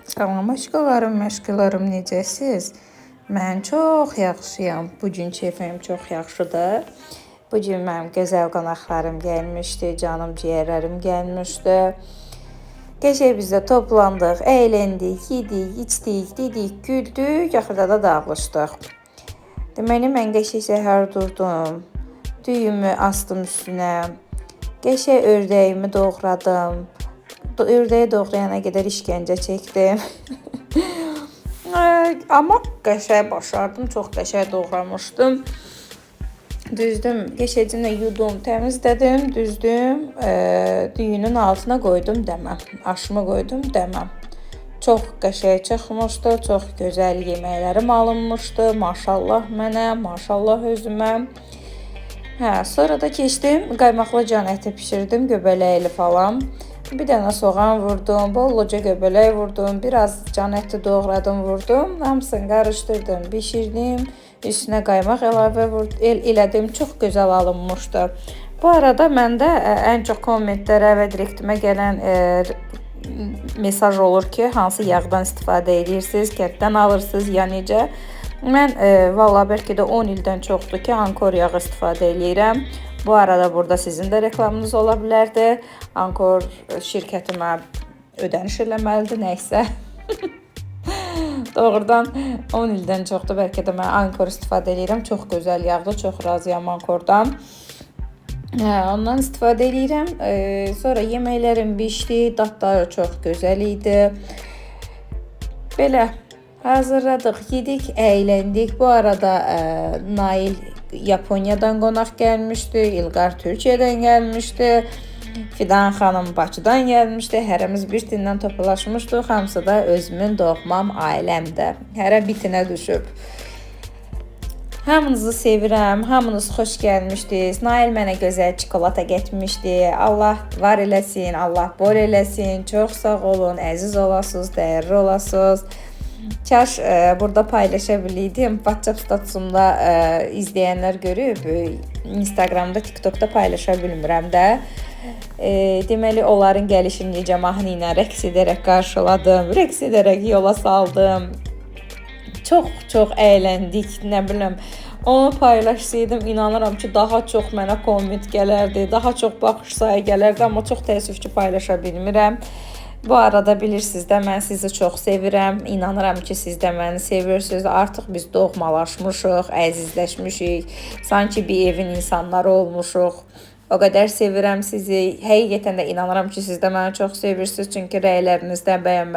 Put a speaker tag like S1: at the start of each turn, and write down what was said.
S1: Salam aşqalarım, məşqalarım, necəsiz? Mən çox yaxşıyam. Bu gün keyfim çox yaxşıdır. Bu gün mənim gözəl qonaqlarım gəlmişdi, canım ciyərlərim gəlmişdi. Qəşəng biz də toplandıq, əyləndik, yedik, içdik, dedik, güldük, axırda da dağılışdıq. Deməli mən qəşəng səhər durdum, düyümü astım üstünə, qəşəng ördəyimi doğradım. Ördəyi doğrayana qədər işgəncə çəkdim. Amma qəşəng başardım, çox qəşəng doğramışdım. Düzdüm, qəşəngcə yudum, təmizlədim, düzdüm, düyünün altına qoydum dəmə, aşımı qoydum dəmə. Çox qəşəng çıxmışdı, çox gözəl yeməklərim alınmışdı. Maşallah mənə, maşallah özümə. Sonra da keçdim, qaymaqlı can əti bişirdim, göbələkli falan. Bir dənə soğan vurdum, bolluca göbələk vurdum, biraz can əti doğradım, vurdum. Hamısını qarışdırdım, bişirdim. Üstünə qaymaq əlavə elədim. Çox gözəl alınmışdı. Bu arada məndə ən çox kommentlərə və direktimə gələn mesaj olur ki, hansı yağdan istifadə edirsiniz, kətdən alırsınız, ya necə? Mən valla bəlkə də 10 ildən çoxdur ki, Ankor yağı istifadə edirəm. Bu arada burada sizin də reklamınız ola bilərdi. Ankor şirkətimə ödəniş eləməlidir, nəysə. Doğrudan 10 ildən çoxdur, bəlkə də mən Ankor istifadə edirəm. Çox gözəl yağdır, çox razıyam Ankordan. Ondan istifadə edirəm. Sonra yeməklərim bişdi, dadları çox gözəl idi. Belə hazırladıq, yedik, əyləndik. Bu arada Nail Yaponiyadan qonaq gəlmişdi, İlqar Türkiyədən gəlmişdi, Fidan xanım Bakıdan gəlmişdi. Hərəmiz bir tindən toplaşmışdıq. Hamısı da özümün doğmam ailəmdə. Hərə bitinə düşüb. Hamınızı sevirəm, hamınız xoş gəlmişdiniz. Nail mənə gözəl çikolata getmişdi. Allah var eləsin, Allah bol eləsin. Çox sağ olun, əziz olasınız, dəyərli olasınız. Kaş burada paylaşa biləydim. WhatsApp statusumda izləyənlər görüb, Instagramda, TikTokda paylaşa bilmirəm də. Deməli, onların gəlişini necə mahnı ilə rəqs edərək qarşıladım, rəqs edərək yola saldım. Çox əyləndik, nə bilim. Onu paylaşsaydım, inanıram ki, daha çox mənə komment gələrdi, daha çox baxış sayı gələrdi, amma çox təəssüf ki, paylaşa bilmirəm. Bu arada bilirsiniz də, mən sizi çox sevirəm. İnanıram ki, siz də məni sevirsiniz. Artıq biz doğmalaşmışıq, əzizləşmişik. Sanki bir evin insanları olmuşuq. O qədər sevirəm sizi. Həqiqətən də inanıram ki, siz də məni çox sevirsiniz. Çünki rəylərinizdən, bəyənmələriniz